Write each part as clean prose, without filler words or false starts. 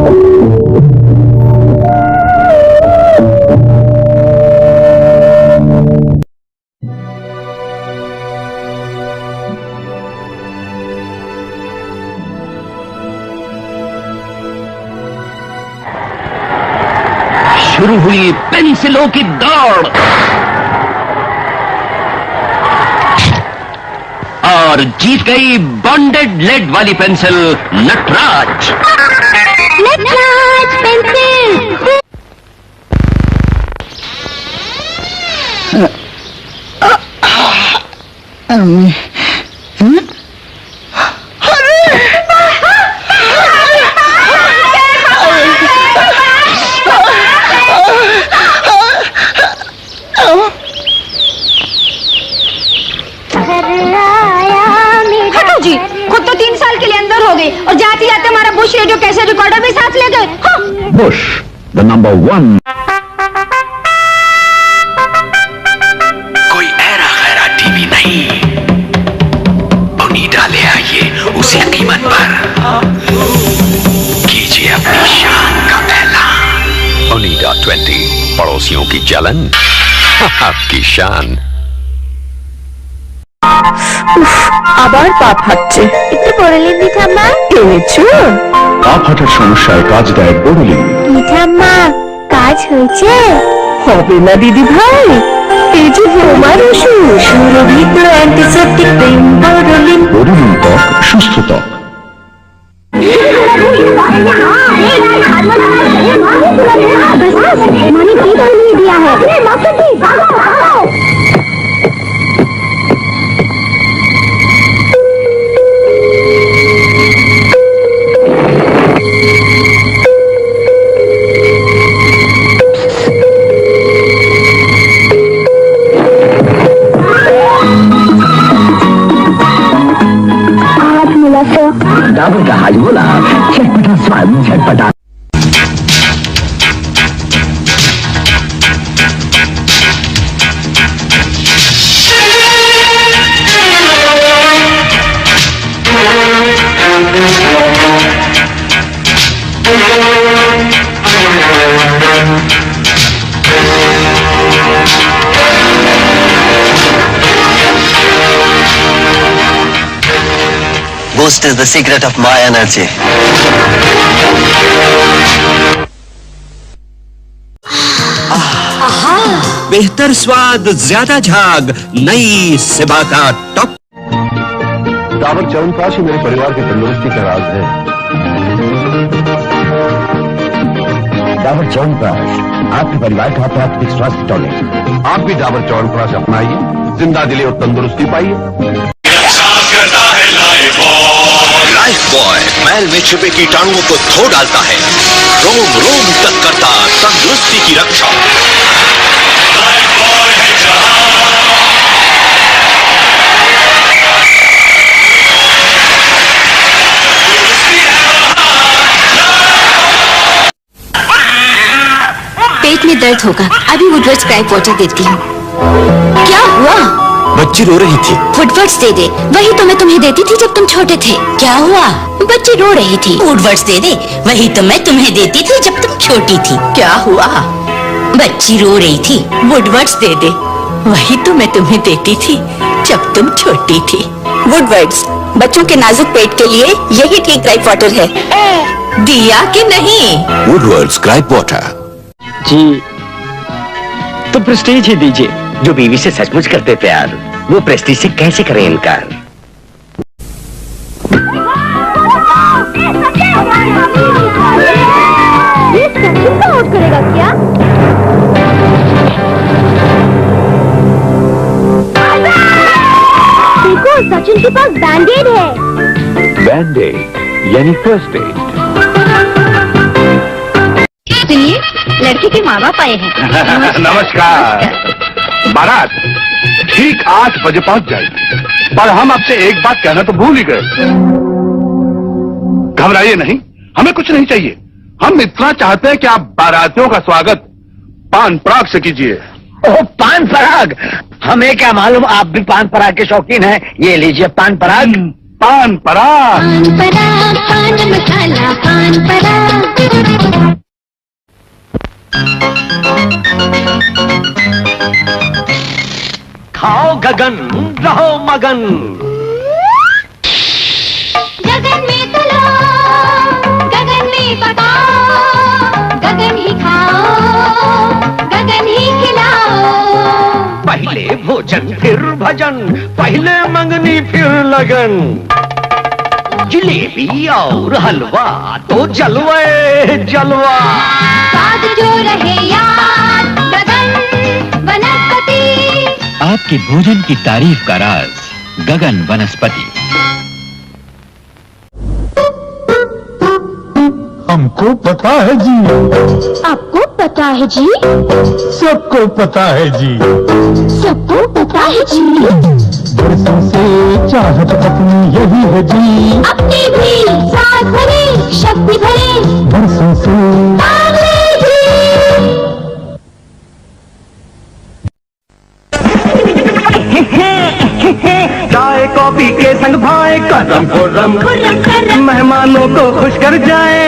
शुरू हुई पेंसिलों की दौड़ और जीत गई बॉन्डेड लेड वाली पेंसिल नटराज। नटराज पेंसिल। खुद तो 3 साल के लिए अंदर हो गई और जाते जाते हमारा बुश रेडियो कैसे रिकॉर्डर भी साथ ले गए। Bush the number 1। कोई ऐरा खैरा टीवी नहीं, ओनिडा ले आइए उसी कीमत पर, कीजिए अपनी शान का ऐलान। ओनिडा 20, पड़ोसियों की जलन आपकी शान। আবার পা ফাটছে, একটু বড়লিন দি ঠাম্মা এনেছো? পা ফাটার সমস্যায় কাজ দেয় বড়লিন। দি ঠাম্মা কাজ হয়েছে? হবে না দিদি ভাই, এই যে হোমার ওষুধ সুরভিত অ্যান্টিসেপটিক ক্রিম বড়লিন। বড়লিন ত্বক, সুস্থ ত্বক। मैंने की दिया है। डाबर का हाजमोला, चटपटा स्वाद, झटपटा। Boost is the secret of my energy. बेहतर स्वाद, ज्यादा झाग, नई सिबा का टॉप। डाबर च्यवनप्राश ही मेरे परिवार की तंदुरुस्ती का राज है। डाबर च्यवनप्राश आपके परिवार का प्राथमिक स्वास्थ्य टॉनिक। आप भी डाबर च्यवनप्राश अपनाइए, जिंदा दिले और तंदुरुस्ती पाइए। लाइफ बॉय मैल में छिपे कीटाणुओं को धो डालता है, रोम रोम तक करता तंदुरुस्ती की रक्षा। पेट में दर्द होगा, अभी वुडवर्ड्स क्राइप वाटर देती हूँ। क्या हुआ? बच्ची रो रही थी। वुडवर्ड्स दे दे, वही तो मैं तुम्हें देती थी जब तुम छोटे थे। क्या हुआ? बच्ची रो रही थी। वुडवर्ड्स दे दे, वही तो मैं तुम्हें देती थी जब तुम छोटी थी। क्या हुआ? बच्ची रो रही थी। वुडवर्ड्स दे दे, वही तो मैं तुम्हें देती थी जब तुम छोटी थी। वुडवर्ड्स बच्चों के नाजुक पेट के लिए यही ठीक क्राइप वाटर है। दिया कि नहीं? वुडवर्ड्स क्राइप वाटर। जी तो प्रेस्टीज ही दीजिए। जो बीवी से सचमुच करते प्यार, वो प्रेस्टीज से कैसे करें इनकार? आउट करेगा क्या? देखो सचिन के पास बैंडेड है। बैंडेड यानी फर्स्ट एड। सुनिए, लड़के के माँ बाप आए हैं। नमस्कार। बारात ठीक 8 बजे पहुंच जाएगी, पर हम आपसे एक बात कहना तो भूल ही गए। घबराइए नहीं, हमें कुछ नहीं चाहिए। हम इतना चाहते हैं कि आप बारातियों का स्वागत पान पराग से कीजिए। ओह, पान पराग! हमें क्या मालूम आप भी पान पराग के शौकीन हैं। ये लीजिए पान पराग। पान पराग, पान पराग, पान मसाला, पान पराग। खाओ गगन, रहो मगन। गगन में तलो, गगन में पकाओ, गगन ही खाओ, गगन ही खिलाओ। पहले भोजन फिर भजन, पहले मंगनी फिर लगन। जलेबी और हलवा तो जलवे जलवा। स्वाद जो रहे याद, गगन वनस्पति। आपके भोजन की तारीफ का राज गगन वनस्पति। हमको पता है जी, आपको पता है जी, सबको पता है जी, सबको पता है जी। बरसों से चाहत अपनी यही है जी, अपनी भी साथ भरे, शक्ति भरे, बरसों से चाय कॉफी के संग भाए करम खुर्रम, मेहमानों को खुश कर जाए।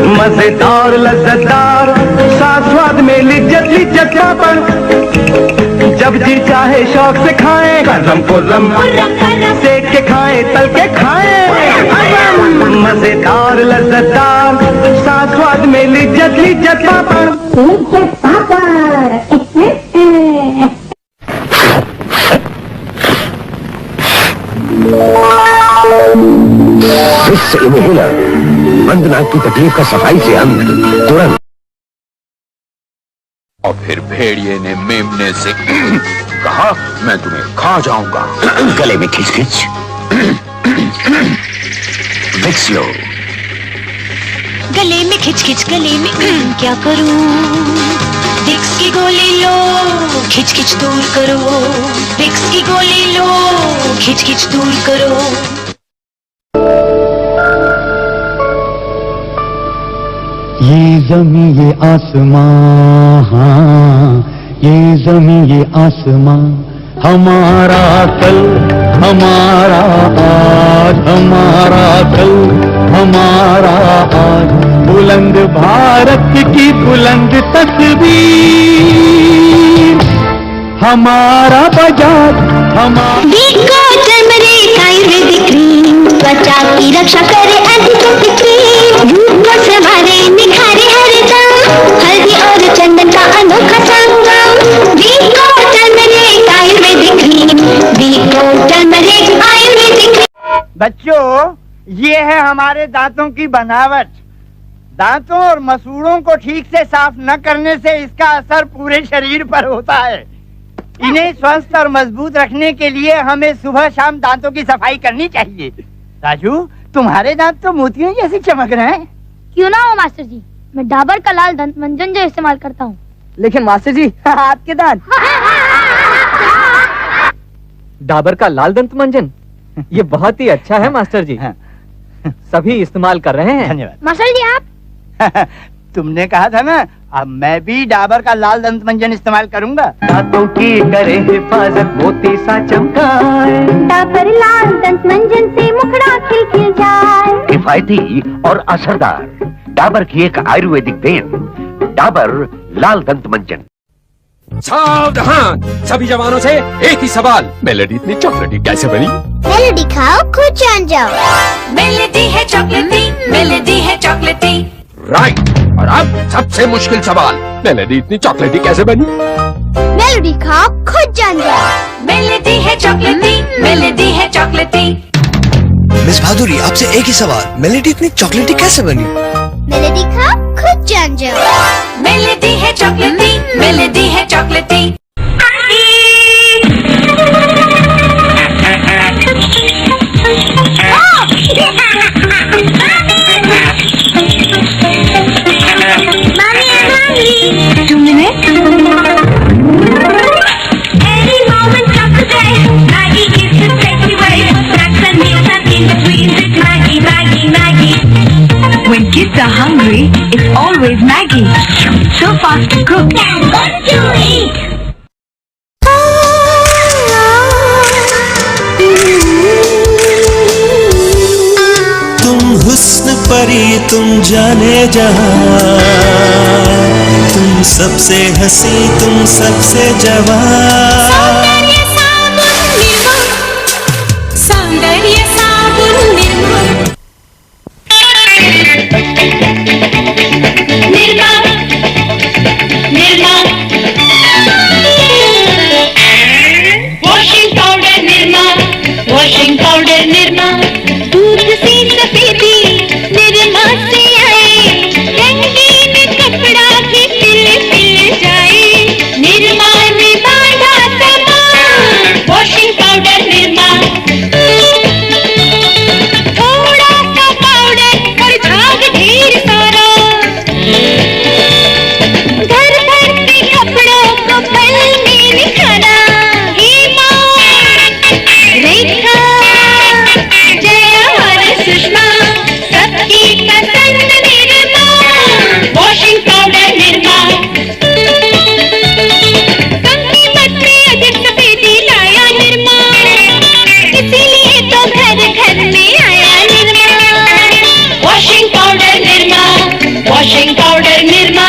मजेदार लज्जतदार साथ स्वाद में लिज्जत लिज्जत पापड़, जब जी चाहे शौक से खाएं करम खुर्रम, सेक के खाएं तल के खाएं। मजेदार लज्जतदार साथ स्वाद में लिज्जत लिज्जत पापड़। विक्स इनहेलर, बंद नाक की तकलीफ का सफाई से अंत तुरंत। और फिर भेड़िए ने मेमने से कहा, मैं तुम्हें खा जाऊंगा। गले में खिचखिच, विक्स लो। गले में खिच गले में क्या करूं? विक्स की गोली लो, खिच दूर करो। विक्स की गोली लो, खिच दूर करो। ये जमी ये आसमां, हाँ, ये जमी ये आसमां, हमारा कल हमारा आज, हमारा कल हमारा आज। बुलंद भारत की बुलंद तस्वीर, हमारा बजाज हमारा। आयुर्वेदिक क्रीम त्वचा की रक्षा करे, एंटीसेप्टिक क्रीम रूप को संवारे, निखारे हर दम। हल्दी और चंदन का अनोखा संगम, वीको टर्मरिक आयुर्वेदिक क्रीम, वीको टर्मरिक आयुर्वेदिक क्रीम। बच्चों, ये है हमारे दांतों की बनावट। दांतों और मसूड़ों को ठीक से साफ न करने से इसका असर पूरे शरीर पर होता है। इन्हें स्वस्थ और मजबूत रखने के लिए हमें सुबह शाम दांतों की सफाई करनी चाहिए। राजू, तुम्हारे दांत तो मोतियों जैसे चमक रहे हैं। क्यों ना हो मास्टर जी, मैं डाबर का लाल दंत मंजन जो इस्तेमाल करता हूँ। लेकिन मास्टर जी, आपके दांत। डाबर का लाल दंत मंजन, ये बहुत ही अच्छा है मास्टर जी। सभी इस्तेमाल कर रहे हैं। धन्यवाद मास्टर जी। आप तुमने कहा था ना, अब मैं भी डाबर का लाल दंत मंजन इस्तेमाल करूंगा। दांतों की करे हिफाजत, मोती सा चमकाए। डाबर लाल दंत मंजन से मुखड़ा खिल जाए। किफायती और असरदार डाबर की एक आयुर्वेदिक देन, डाबर लाल दंत मंजन। सावधान, सभी जवानों से एक ही सवाल, मेलेडी इतनी चॉकलेटी कैसे बनी? मेलेडी खाओ, खुद जान जाओ। मेलेडी है चॉकलेटी, मेलेडी है चॉकलेटी। राइट। और अब सबसे मुश्किल सवाल, मेलेडी इतनी चॉकलेटी कैसे बनी? मेलेडी खाओ, खुद जान जाओ। मेलेडी है चॉकलेटी, मेलेडी है चॉकलेटी। मिस भादुरी, आपसे एक ही सवाल, मेलेडी इतनी चॉकलेटी कैसे बनी? मेलेडी खाओ, खुद जान जाओ। मेलेडी है चॉकलेटी, मेलेडी है चॉकलेटी। When kids are hungry, it's always Maggie. So fast to cook. Good to eat. तुम हुस्न परी, तुम जाने जहां, तुम सबसे हंसी, तुम सबसे जवान। सौंदर्य साबुन Nirma, Nirma, Nirma, washing powder Nirma, washing powder Nirma, दूध सी सफेदी निर्मा से आए, रंगीन कपड़ा भी खिल खिल जाए, निर्मा ने बांधा सामान, वॉशिंग पाउडर निर्मा। थोड़ा सा पाउडर और झाग ढेर सारा, घर भर के कपड़ों को पल में निखारा, हेमा, रेखा, जया और सुषमा, सबकी पसंद निर्मा, वॉशिंग पाउडर निर्मा। कम कीमत में अधिक सफेदी लाया निर्मा, इसीलिए तो घर घर में आया Nirma, washing powder Nirma, washing powder Nirma,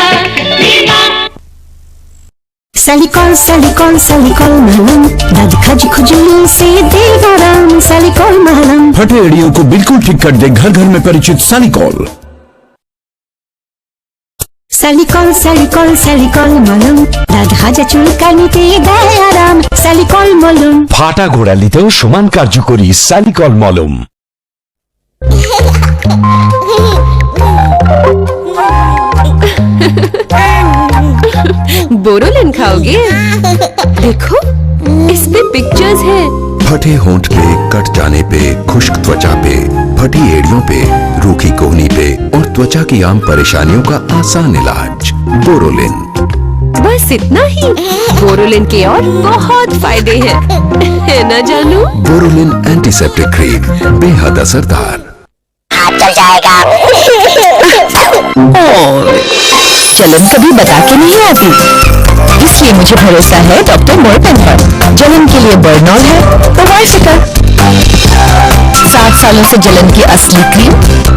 Nirma. Salicol, salicol, salicol malam, दाद खज खुजली से देगा राम, salicol malam। फटे एड़ियों को बिल्कुल ठीक कर दे घर घर में परिचित सालिकॉल। Salicol, salicol, salicol malam, দাদ খাজা চুলকানিতে দেয় আরাম, salicol মলম। ফাটা ঘোড়ালিতেও সমান কার্যকরী সালিকল মলম। बोरोलिन खाओगे? देखो इसमें पिक्चर्स हैं। फटे होंठ पे, कट जाने पे, खुश्क त्वचा पे, फटी एड़ियों पे, रूखी कोहनी पे और त्वचा की आम परेशानियों का आसान इलाज बोरोलिन। बस इतना ही? बोरोलिन के और बहुत फायदे हैं, है ना जानू? बोरोलिन एंटीसेप्टिक क्रीम बेहद असरदार। हाथ चल जाएगा। जलन कभी बता के नहीं आती, इसलिए मुझे भरोसा है डॉक्टर मोर्टन पर। जलन के लिए बर्नॉल है तो वाई फिकर। 7 सालों से जलन की असली क्रीम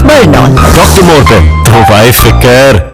बर्नॉल। डॉक्टर मोर्टन तो वाई फिकर।